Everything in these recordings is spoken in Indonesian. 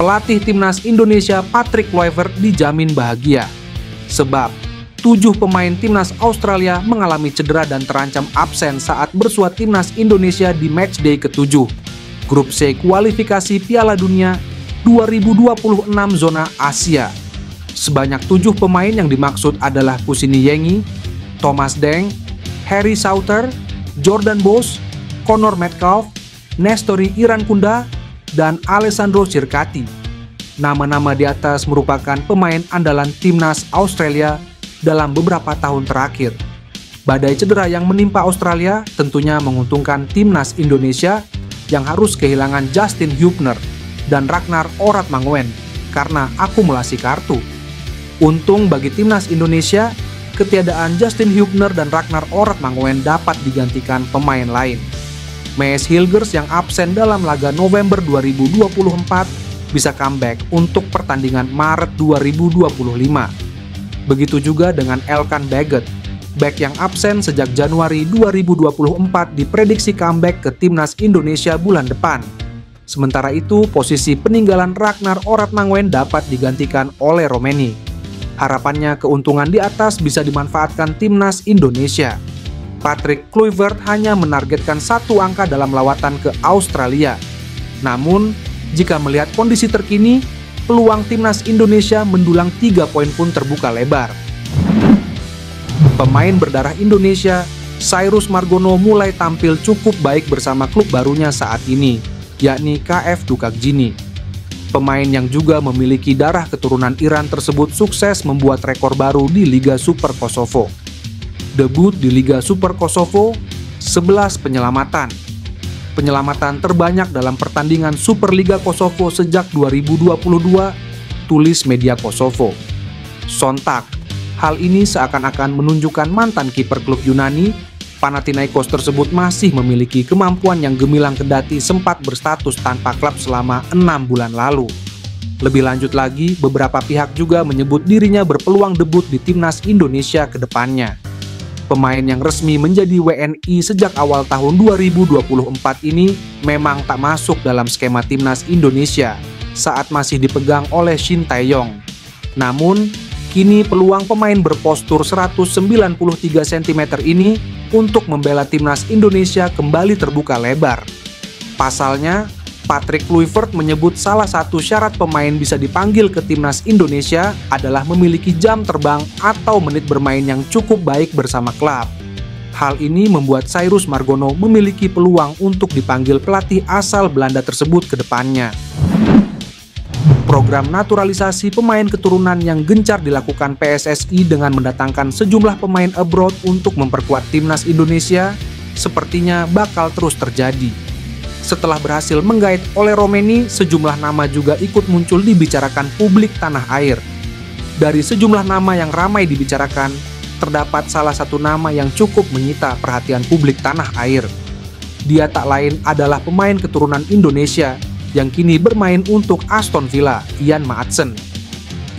pelatih timnas Indonesia Patrick Kluivert dijamin bahagia. Sebab 7 pemain timnas Australia mengalami cedera dan terancam absen saat bersua timnas Indonesia di matchday ke-7 Grup C kualifikasi Piala Dunia 2026 zona Asia. Sebanyak 7 pemain yang dimaksud adalah Kusini Yengi, Thomas Deng, Harry Sauter, Jordan Bos, Connor Metcalf, Nestori Irankunda, dan Alessandro Circati. Nama-nama di atas merupakan pemain andalan timnas Australia dalam beberapa tahun terakhir. Badai cedera yang menimpa Australia tentunya menguntungkan timnas Indonesia yang harus kehilangan Justin Hubner dan Ragnar Oratmangoen karena akumulasi kartu. Untung bagi timnas Indonesia, ketiadaan Justin Hubner dan Ragnar Oratmangoen dapat digantikan pemain lain. Mees Hilgers yang absen dalam laga November 2024 bisa comeback untuk pertandingan Maret 2025. Begitu juga dengan Elkan Baggett, bek yang absen sejak Januari 2024 diprediksi comeback ke timnas Indonesia bulan depan. Sementara itu, posisi peninggalan Ragnar Oratmangoen dapat digantikan oleh Romeni. Harapannya keuntungan di atas bisa dimanfaatkan timnas Indonesia. Patrick Kluivert hanya menargetkan 1 angka dalam lawatan ke Australia. Namun, jika melihat kondisi terkini, peluang timnas Indonesia mendulang 3 poin pun terbuka lebar. Pemain berdarah Indonesia, Cyrus Margono mulai tampil cukup baik bersama klub barunya saat ini, yakni KF Dukakjini. Pemain yang juga memiliki darah keturunan Iran tersebut sukses membuat rekor baru di Liga Super Kosovo. Debut di Liga Super Kosovo, 11 penyelamatan. Penyelamatan terbanyak dalam pertandingan Superliga Kosovo sejak 2022, tulis media Kosovo. Sontak, hal ini seakan-akan menunjukkan mantan kiper klub Yunani, Panathinaikos tersebut masih memiliki kemampuan yang gemilang kendati sempat berstatus tanpa klub selama 6 bulan lalu. Lebih lanjut lagi, beberapa pihak juga menyebut dirinya berpeluang debut di timnas Indonesia ke depannya. Pemain yang resmi menjadi WNI sejak awal tahun 2024 ini memang tak masuk dalam skema timnas Indonesia saat masih dipegang oleh Shin Tae-yong. Namun, kini peluang pemain berpostur 193 cm ini untuk membela timnas Indonesia kembali terbuka lebar. Pasalnya, Patrick Kluivert menyebut salah satu syarat pemain bisa dipanggil ke timnas Indonesia adalah memiliki jam terbang atau menit bermain yang cukup baik bersama klub. Hal ini membuat Cyrus Margono memiliki peluang untuk dipanggil pelatih asal Belanda tersebut ke depannya. Program naturalisasi pemain keturunan yang gencar dilakukan PSSI dengan mendatangkan sejumlah pemain abroad untuk memperkuat timnas Indonesia sepertinya bakal terus terjadi. Setelah berhasil menggait oleh Romeni, sejumlah nama juga ikut muncul dibicarakan publik tanah air. Dari sejumlah nama yang ramai dibicarakan, terdapat salah satu nama yang cukup menyita perhatian publik tanah air. Dia tak lain adalah pemain keturunan Indonesia yang kini bermain untuk Aston Villa, Ian Maatsen.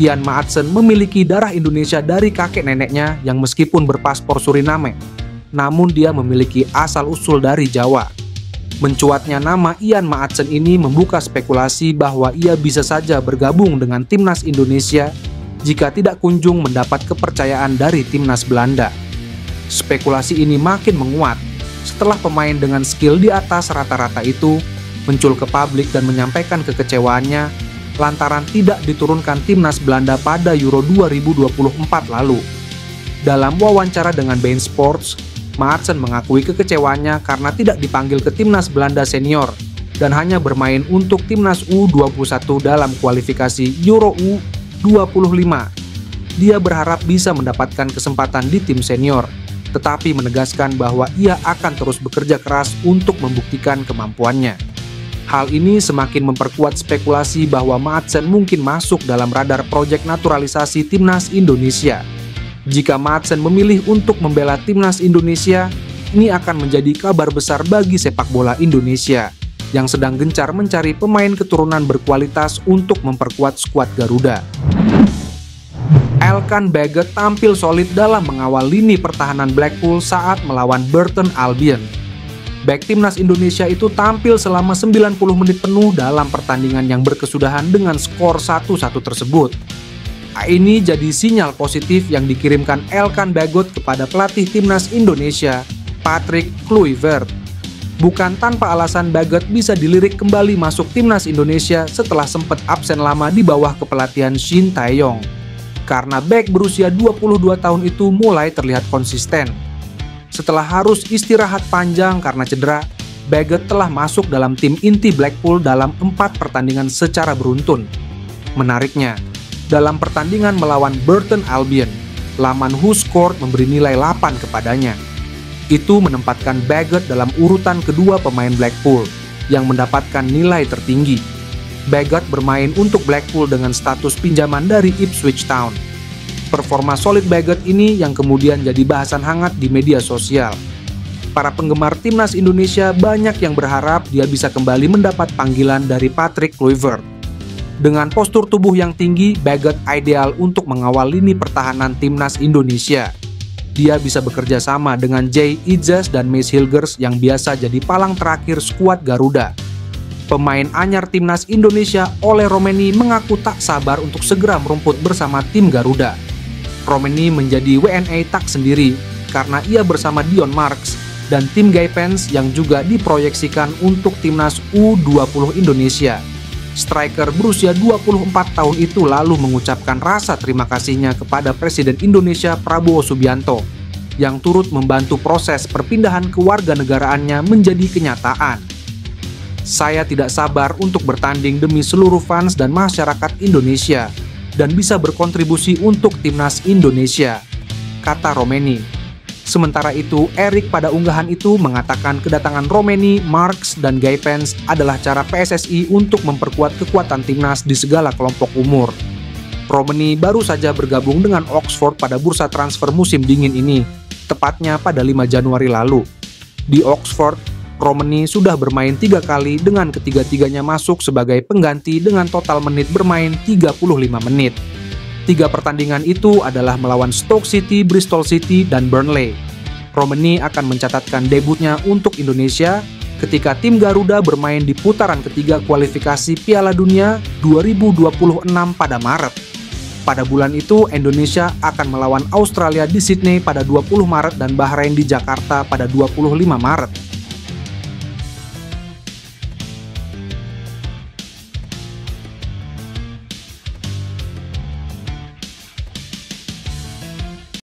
Ian Maatsen memiliki darah Indonesia dari kakek neneknya yang meskipun berpaspor Suriname, namun dia memiliki asal-usul dari Jawa. Mencuatnya nama Ian Maatsen ini membuka spekulasi bahwa ia bisa saja bergabung dengan timnas Indonesia jika tidak kunjung mendapat kepercayaan dari timnas Belanda. Spekulasi ini makin menguat setelah pemain dengan skill di atas rata-rata itu muncul ke publik dan menyampaikan kekecewaannya lantaran tidak diturunkan timnas Belanda pada Euro 2024 lalu. Dalam wawancara dengan Bein Sports, Maatsen mengakui kekecewaannya karena tidak dipanggil ke timnas Belanda senior dan hanya bermain untuk timnas U21 dalam kualifikasi Euro U25. Dia berharap bisa mendapatkan kesempatan di tim senior, tetapi menegaskan bahwa ia akan terus bekerja keras untuk membuktikan kemampuannya. Hal ini semakin memperkuat spekulasi bahwa Maatsen mungkin masuk dalam radar proyek naturalisasi timnas Indonesia. Jika Maatsen memilih untuk membela timnas Indonesia, ini akan menjadi kabar besar bagi sepak bola Indonesia yang sedang gencar mencari pemain keturunan berkualitas untuk memperkuat skuad Garuda. Elkan Baggett tampil solid dalam mengawal lini pertahanan Blackpool saat melawan Burton Albion. Bek timnas Indonesia itu tampil selama 90 menit penuh dalam pertandingan yang berkesudahan dengan skor 1-1 tersebut. Ini jadi sinyal positif yang dikirimkan Elkan Bagot kepada pelatih timnas Indonesia, Patrick Kluivert. Bukan tanpa alasan Bagot bisa dilirik kembali masuk timnas Indonesia setelah sempat absen lama di bawah kepelatihan Shin Tae-yong. Karena bek berusia 22 tahun itu mulai terlihat konsisten. Setelah harus istirahat panjang karena cedera, Bagot telah masuk dalam tim inti Blackpool dalam 4 pertandingan secara beruntun. Menariknya, dalam pertandingan melawan Burton Albion, laman Who Scored memberi nilai 8 kepadanya. Itu menempatkan Bagot dalam urutan kedua pemain Blackpool yang mendapatkan nilai tertinggi. Bagot bermain untuk Blackpool dengan status pinjaman dari Ipswich Town. Performa solid Bagot ini yang kemudian jadi bahasan hangat di media sosial. Para penggemar timnas Indonesia banyak yang berharap dia bisa kembali mendapat panggilan dari Patrick Kluivert. Dengan postur tubuh yang tinggi, Bagot ideal untuk mengawal lini pertahanan timnas Indonesia. Dia bisa bekerja sama dengan Jay Idzas dan Mace Hilgers yang biasa jadi palang terakhir skuad Garuda. Pemain anyar timnas Indonesia Ole Romeni mengaku tak sabar untuk segera merumput bersama tim Garuda. Romeni menjadi WNA tak sendiri karena ia bersama Dion Marks dan tim Gaipens yang juga diproyeksikan untuk timnas U20 Indonesia. Striker berusia 24 tahun itu lalu mengucapkan rasa terima kasihnya kepada Presiden Indonesia Prabowo Subianto yang turut membantu proses perpindahan kewarganegaraannya menjadi kenyataan. Saya tidak sabar untuk bertanding demi seluruh fans dan masyarakat Indonesia dan bisa berkontribusi untuk timnas Indonesia, kata Romeni. Sementara itu, Erik pada unggahan itu mengatakan kedatangan Romeni, Marks, dan Gaipens adalah cara PSSI untuk memperkuat kekuatan timnas di segala kelompok umur. Romeni baru saja bergabung dengan Oxford pada bursa transfer musim dingin ini, tepatnya pada 5 Januari lalu. Di Oxford, Romeni sudah bermain 3 kali dengan ketiga-tiganya masuk sebagai pengganti dengan total menit bermain 35 menit. 3 pertandingan itu adalah melawan Stoke City, Bristol City, dan Burnley. Romeni akan mencatatkan debutnya untuk Indonesia ketika tim Garuda bermain di putaran ketiga kualifikasi Piala Dunia 2026 pada Maret. Pada bulan itu, Indonesia akan melawan Australia di Sydney pada 20 Maret dan Bahrain di Jakarta pada 25 Maret.